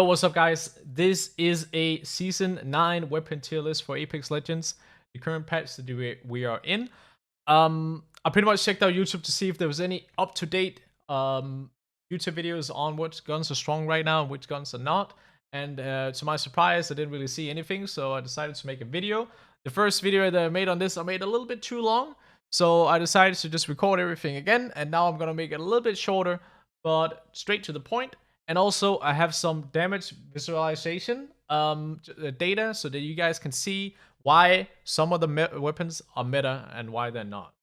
Yo, what's up, guys? This is a Season 9 weapon tier list for Apex Legends, the current patch that we are in. I pretty much checked out YouTube to see if there was any up-to-date YouTube videos on which guns are strong right now and which guns are not. And to my surprise, I didn't really see anything, so I decided to make a video. The first video that I made on this, I made a little bit too long, so I decided to just record everything again, and now I'm gonna make it a little bit shorter, but straight to the point. And also, I have some damage visualization data so that you guys can see why some of the weapons are meta and why they're not.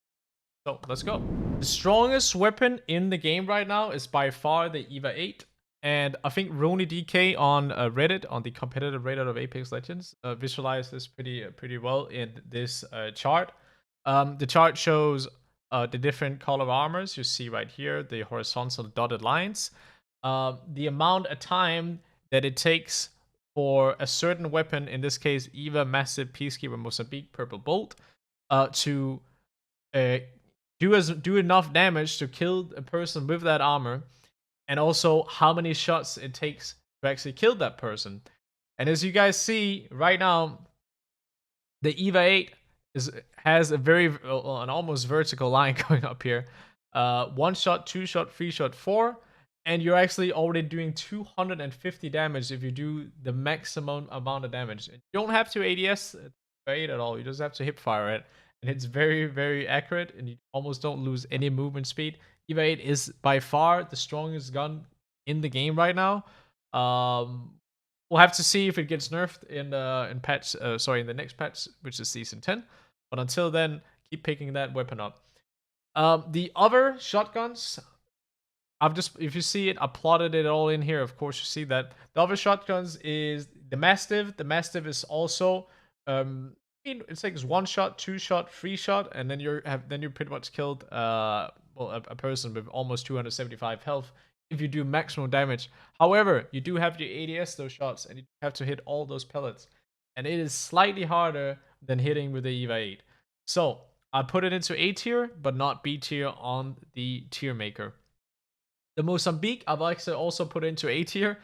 So let's go. The strongest weapon in the game right now is by far the EVA 8. And I think RoniDK on Reddit, on the competitive Reddit of Apex Legends, visualized this pretty well in this chart. The chart shows the different color armors you see right here, the horizontal dotted lines. The amount of time that it takes for a certain weapon, in this case EVA Massive Peacekeeper Mozambique Purple Bolt, to do enough damage to kill a person with that armor, and also how many shots it takes to actually kill that person. And as you guys see right now, the EVA 8 has a an almost vertical line going up here. 1 shot, 2 shot, 3 shot, 4. And you're actually already doing 250 damage if you do the maximum amount of damage. You don't have to ADS it at all. You just have to hip fire it. And it's very, very accurate, and you almost don't lose any movement speed. EVA 8 is by far the strongest gun in the game right now. We'll have to see if it gets nerfed in the next patch, which is Season 10. But until then, keep picking that weapon up. The other shotguns, if you see it, I plotted it all in here. Of course, you see that the other shotguns is the Mastiff. The Mastiff is also it takes 1 shot, 2 shot, 3 shot, and then you pretty much killed a person with almost 275 health if you do maximum damage. However, you do have to ADS those shots, and you have to hit all those pellets, and it is slightly harder than hitting with the EVA 8. So I put it into A tier, but not B tier on the tier maker. The Mozambique, I've actually also put into A tier.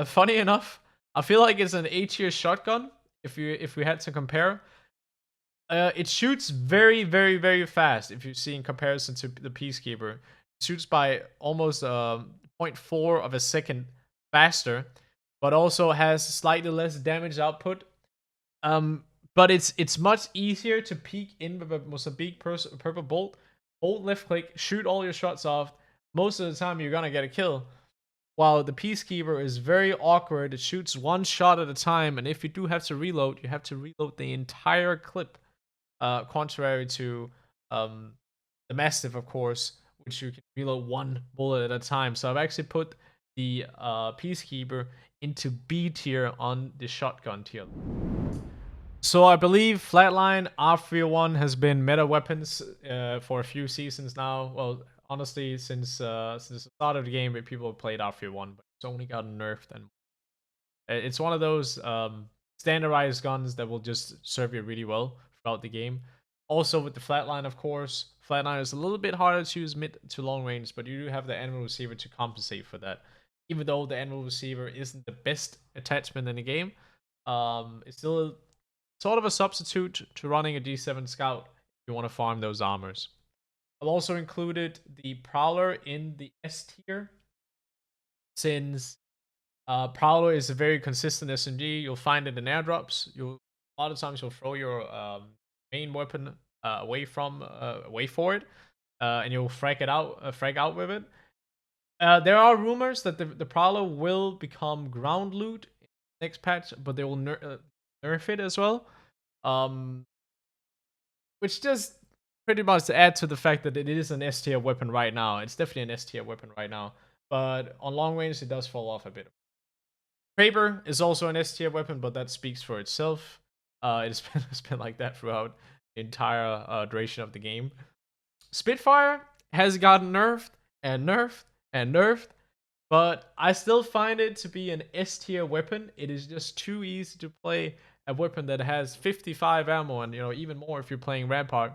Funny enough, I feel like it's an A tier shotgun. If we had to compare, it shoots very, very, very fast. If you see in comparison to the Peacekeeper, it shoots by almost 0.4 of a second faster, but also has slightly less damage output. But it's much easier to peek in with a Mozambique Purple Bolt. Hold left click, shoot all your shots off. Most of the time you're gonna get a kill. While the Peacekeeper is very awkward. It shoots 1 shot at a time, and if you do have to reload, you have to reload the entire clip. Contrary to the Mastiff, of course, which you can reload 1 bullet at a time. So I've actually put the Peacekeeper into B tier on the shotgun tier. So I believe Flatline R301 has been meta weapons for a few seasons now. Well, honestly, since the start of the game, people have played R301, but it's only gotten nerfed, and it's one of those standardized guns that will just serve you really well throughout the game. Also with the Flatline, of course, Flatline is a little bit harder to use mid to long range, but you do have the Animal Receiver to compensate for that. Even though the Animal Receiver isn't the best attachment in the game, it's still sort of a substitute to running a D7 Scout if you want to farm those armors. I've also included the Prowler in the S tier, since Prowler is a very consistent SMG. You'll find it in airdrops. A lot of times you'll throw your main weapon away for it, and you'll frag out with it. There are rumors that the Prowler will become ground loot in the next patch, but they will nerf it as well, which just pretty much to add to the fact that it is an S tier weapon right now. It's definitely an S tier weapon right now, but on long range it does fall off a bit. Kraber is also an S tier weapon, but that speaks for itself. It's been like that throughout the entire duration of the game. Spitfire has gotten nerfed and nerfed and nerfed, but I still find it to be an S tier weapon. It is just too easy to play a weapon that has 55 ammo, and even more if you're playing Rampart.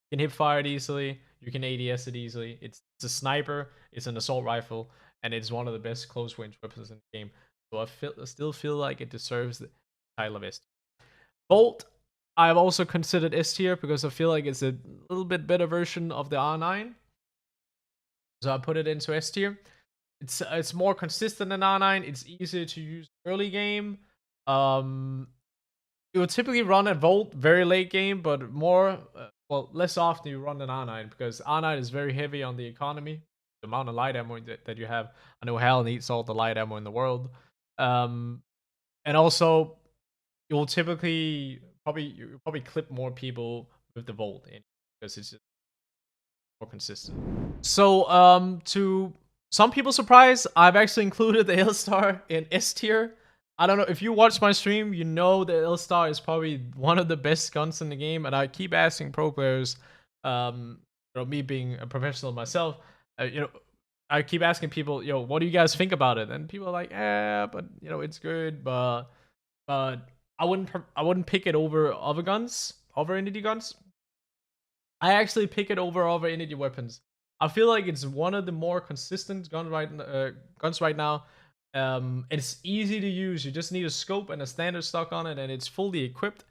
You can hip fire it easily. You can ADS it easily. It's a sniper. It's an assault rifle. and it's one of the best close range weapons in the game. So I still feel like it deserves the title of S tier. Bolt, I've also considered S tier because I feel like it's a little bit better version of the R9. So I put it into S tier. It's more consistent than R9. It's easier to use early game. You would typically run at Volt very late game, but more less often you run an R9 because R9 is very heavy on the economy. The amount of light ammo that you have. I know Hal needs all the light ammo in the world. And also you'll typically probably clip more people with the Volt in because it's just more consistent. So to some people's surprise, I've actually included the L-Star in S tier. I don't know if you watch my stream, you know the L-Star is probably one of the best guns in the game, and I keep asking pro players, me being a professional myself, I keep asking people, what do you guys think about it? And people are like, but it's good, but I wouldn't pick it over other guns, over entity guns. I actually pick it over other entity weapons. I feel like it's one of the more consistent guns right now. It's easy to use. You just need a scope and a standard stock on it, and it's fully equipped.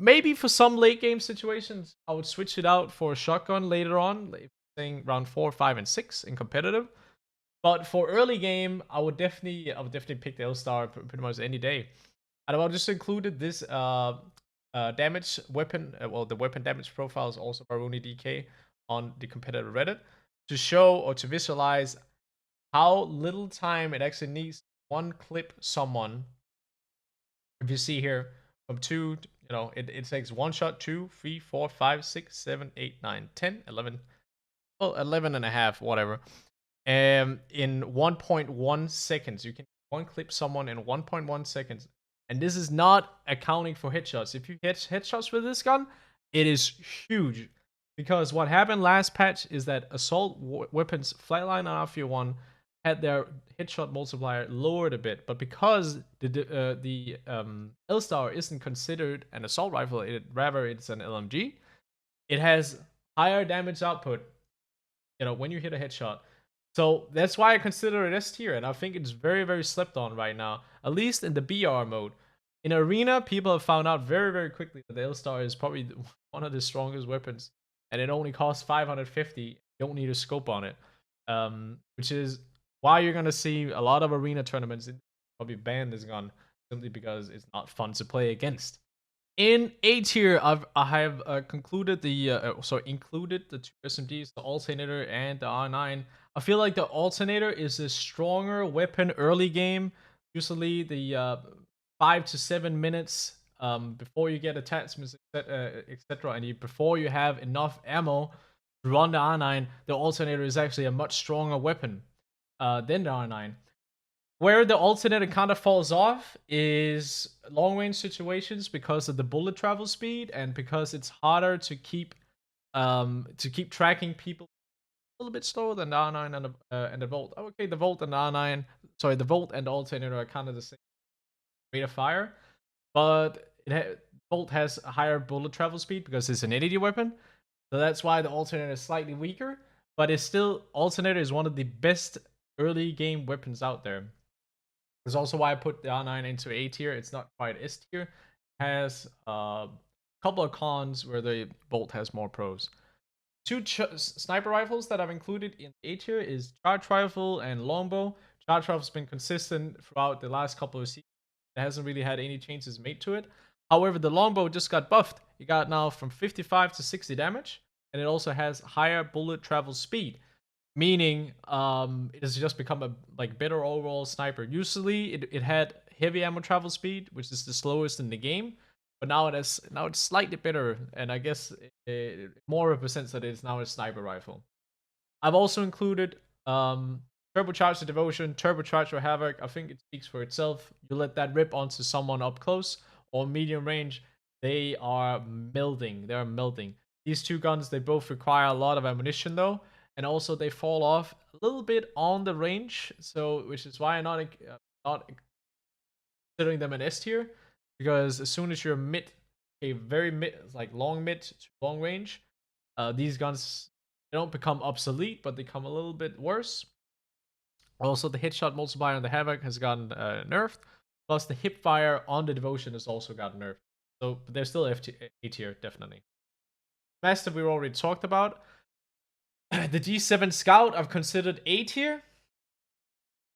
Maybe for some late game situations, I would switch it out for a shotgun later on, like saying round 4, 5, and 6 in competitive. But for early game, I would definitely pick the L-Star pretty much any day. And I just included this damage weapon. The weapon damage profile is also Baroni DK on the competitive Reddit to show or to visualize how little time it actually needs to one clip someone. If you see here, from 2, it takes one shot, 2, 3, 4, 5, 6, 7, 8, 9, 10, 11, 11 and a half, whatever. In 1.1 seconds. You can one clip someone in 1.1 seconds. And this is not accounting for headshots. If you hit headshots with this gun, it is huge. Because what happened last patch is that assault weapons Flatline and RF1 had their headshot multiplier lowered a bit, but because the L-Star isn't considered an assault rifle, rather it's an LMG, it has higher damage output, when you hit a headshot. So that's why I consider it S tier, and I think it's very, very slept on right now, at least in the BR mode. In Arena, people have found out very, very quickly that the L-Star is probably one of the strongest weapons, and it only costs 550. You don't need a scope on it, which is why you're going to see a lot of Arena tournaments probably ban this gun, simply because it's not fun to play against. In A tier, I have included the two SMGs, the Alternator and the R9. I feel like the Alternator is a stronger weapon early game. Usually the 5 to 7 minutes before you get attachments, etc., and before you have enough ammo to run the R9, the Alternator is actually a much stronger weapon than the R9. Where the Alternator kind of falls off is long range situations because of the bullet travel speed and because it's harder to keep tracking people a little bit slower than the R9 and the Volt. Okay, the Volt and the R9, sorry, the Volt and the Alternator are kind of the same rate of fire, but Volt has a higher bullet travel speed because it's an entity weapon, so that's why the Alternator is slightly weaker. But it's still, Alternator is one of the best early game weapons out there. That's also why I put the R9 into A tier. It's not quite S tier. It has a couple of cons where the Bolt has more pros. Two sniper rifles that I've included in A tier is Charge Rifle and Longbow. Charge Rifle's been consistent throughout the last couple of seasons. It hasn't really had any changes made to it. However, the Longbow just got buffed. It got now from 55 to 60 damage, and it also has higher bullet travel speed, meaning it has just become a better overall sniper. Usually it had heavy ammo travel speed, which is the slowest in the game, but now it's slightly better, and I guess it more represents that it's now a sniper rifle. I've also included Turbocharge the Devotion, Turbocharge the Havoc. I think it speaks for itself. You let that rip onto someone up close or medium range, they are melting. They're melting. These two guns, they both require a lot of ammunition though, and also they fall off a little bit on the range, so which is why I'm not considering them an S tier, because as soon as you're a very mid, like long mid to long range, these guns, they don't become obsolete, but they become a little bit worse. Also, the hit shot multiplier on the Havoc has gotten nerfed. Plus, the hip fire on the Devotion has also gotten nerfed. So they're still A tier, definitely. Mastiff we already talked about. The G7 Scout I've considered A tier.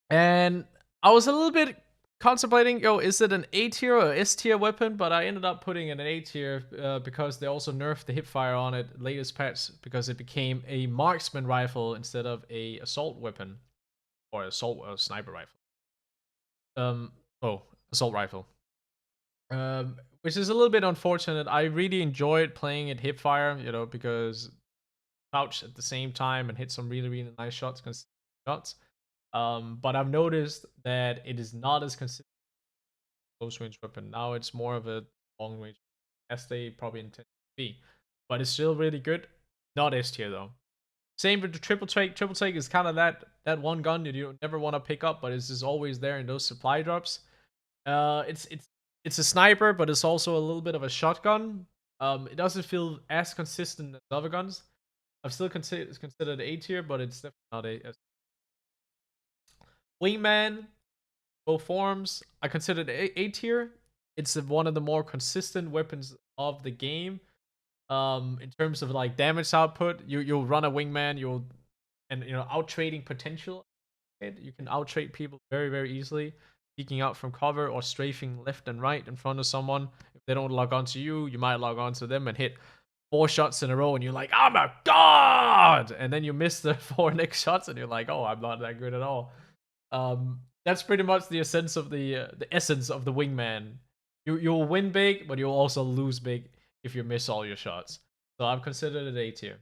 And I was a little bit contemplating, is it an A tier or S tier weapon? But I ended up putting it in an A tier because they also nerfed the hip fire on it latest patch because it became a marksman rifle instead of a assault weapon or assault or sniper rifle. Assault rifle. Which is a little bit unfortunate. I really enjoyed playing it hip fire, because crouch at the same time and hit some really really nice shots. But I've noticed that it is not as consistent close range weapon. Now it's more of a long range, as they probably intend to be. But it's still really good. Not S tier though. Same with the triple take. Triple take is kind of that one gun that you never want to pick up, but it's just always there in those supply drops. It's a sniper, but it's also a little bit of a shotgun. It doesn't feel as consistent as other guns. I've still considered A tier, but it's definitely not a Wingman. Both forms, I considered A tier. It's one of the more consistent weapons of the game. In terms of like damage output, you'll run a Wingman, out trading potential. You can out trade people very very easily, peeking out from cover or strafing left and right in front of someone. If they don't log onto you, you might log onto them and hit 4 shots in a row, and you're like, "Oh my god!" And then you miss the 4 next shots, and you're like, "Oh, I'm not that good at all." That's pretty much the essence of the essence of the Wingman. You'll win big, but you'll also lose big if you miss all your shots. So I've considered it A tier.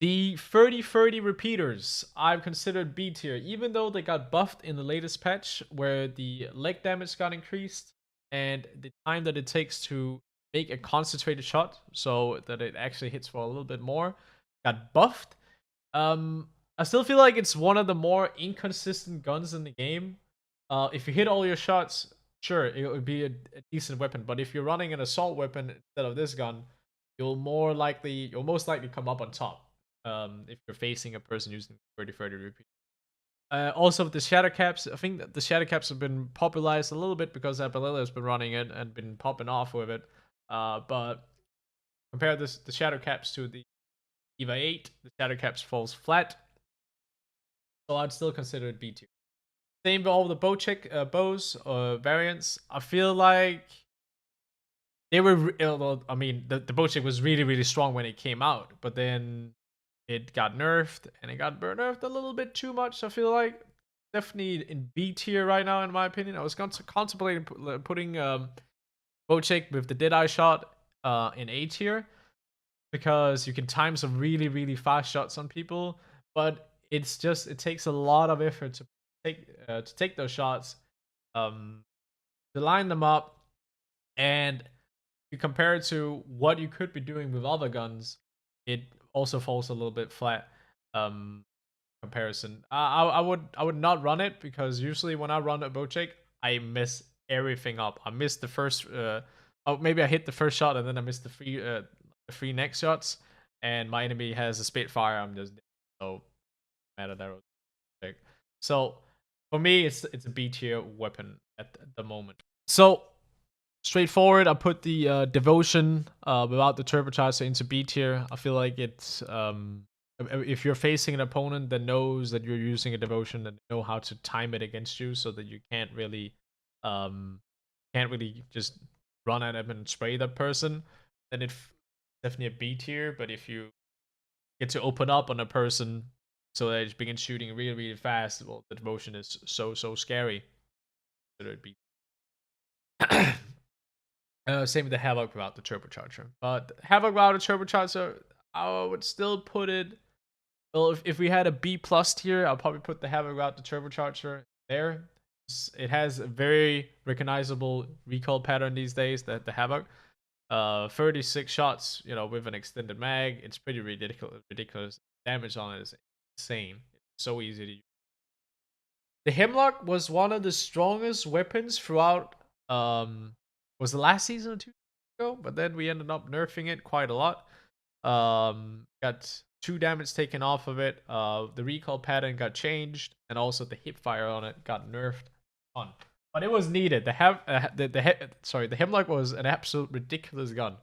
The 30-30 repeaters, I've considered B tier, even though they got buffed in the latest patch where the leg damage got increased and the time that it takes to make a concentrated shot so that it actually hits for a little bit more got buffed. I still feel like it's one of the more inconsistent guns in the game. If you hit all your shots, sure, it would be a decent weapon. But if you're running an assault weapon instead of this gun, you'll most likely come up on top. If you're facing a person using 30-30 repeat. Also, the shatter caps, I think that the shatter caps have been popularized a little bit because Abalilla has been running it and been popping off with it. But compare the shatter caps to the EVA 8, the shatter caps falls flat. So I'd still consider it B tier. Same with all the bows variants. I feel like they were. I mean, the Bocek was really really strong when it came out, but then it got nerfed and it got nerfed a little bit too much. I feel like definitely in B tier right now, in my opinion. I was contemplating putting Bocek with the Deadeye shot in A tier because you can time some really really fast shots on people, but it takes a lot of effort to take those shots, to line them up, and you compare it to what you could be doing with other guns, it also falls a little bit flat. Comparison. I would not run it because usually when I run a Bocek, I miss everything up. I missed the first. Maybe I hit the first shot and then I missed the three next shots, and my enemy has a Spitfire. I'm just so mad at that. So for me, it's a B tier weapon at the moment. So straightforward. I put the Devotion without the turbocharger into B tier. I feel like it's if you're facing an opponent that knows that you're using a Devotion and know how to time it against you, so that you can't really just run at them and spray that person, then it's definitely a B tier. But if you get to open up on a person so they just begin shooting really really fast, well, the Devotion is so scary. So it'd be same with the Havoc without the turbocharger. But Havoc without a turbocharger, I would still put it. Well, if we had a B plus tier, I'll probably put the Havoc without the turbocharger there. It has a very recognizable recoil pattern these days. That the Havoc, 36 shots, with an extended mag, it's pretty ridiculous. Damage on it is insane. It's so easy to use. The Hemlock was one of the strongest weapons throughout. Was the last season or 2 ago? But then we ended up nerfing it quite a lot. Got 2 damage taken off of it. The recoil pattern got changed, and also the hip fire on it got nerfed. On, but it was needed. The Hemlock was an absolute ridiculous gun,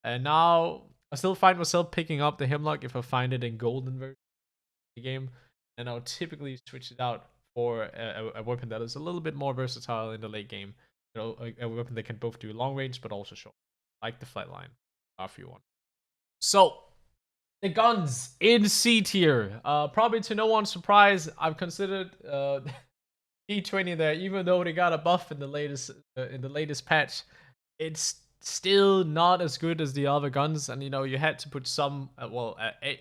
and now I still find myself picking up the Hemlock if I find it in golden version of the game, and I'll typically switch it out for a weapon that is a little bit more versatile in the late game. You know, a weapon that can both do long range but also short, like the Flatline RF1. So the guns in C tier. Probably to no one's surprise, I've considered E20 there, even though they got a buff in the latest patch. It's still not as good as the other guns, and you know you had to put some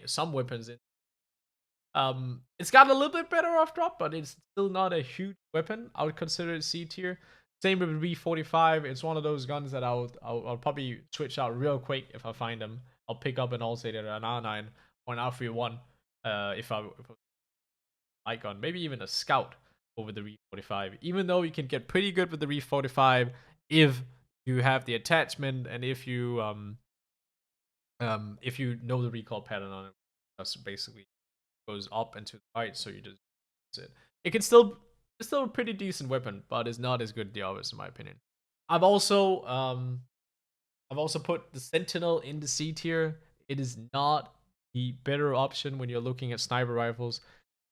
some weapons in. It's got a little bit better off drop, but it's still not a huge weapon. I would consider it C tier. Same with V45. It's one of those guns that I'll probably switch out real quick if I find them. I'll pick up an Alternator, an R9, or an R31 if I light gun, maybe even a Scout over the V45. Even though you can get pretty good with the V45 if you have the attachment and if you know the recoil pattern on it. That's basically goes up and to the right, so you just use it. It's still a pretty decent weapon, but it's not as good as the others in my opinion. I've also put the Sentinel in the C tier. It is not the better option when you're looking at sniper rifles.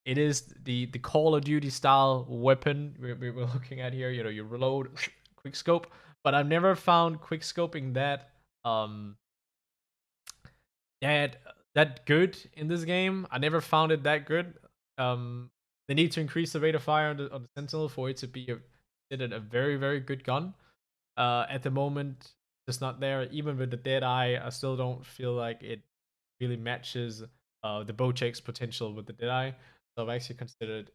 It is the Call of Duty style weapon we're looking at here. You know, you reload, quick scope, but I've never found quick scoping that that good in this game. I never found it that good. They need to increase the rate of fire on the Sentinel for it to be considered a very, very good gun. At the moment, it's not there. Even with the Deadeye, I still don't feel like it really matches the Bocek's potential with the Deadeye. So I've actually considered it.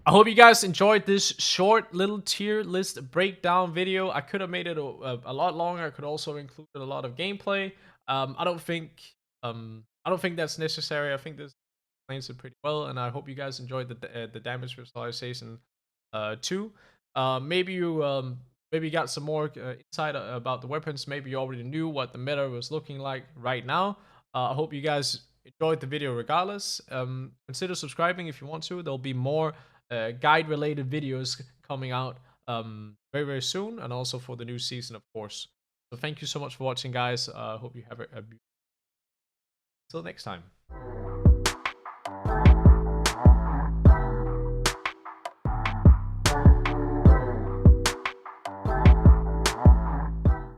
I hope you guys enjoyed this short little tier list breakdown video. I could have made it a lot longer. I could also include a lot of gameplay. I don't think that's necessary. I think this explains it pretty well, and I hope you guys enjoyed the damage visualization too. Maybe you got some more insight about the weapons. Maybe you already knew what the meta was looking like right now. I hope you guys enjoyed the video regardless. Consider subscribing if you want to. There'll be more guide related videos coming out very, very soon, and also for the new season, of course. So thank you so much for watching, guys. Hope you have a beautiful. Until next time.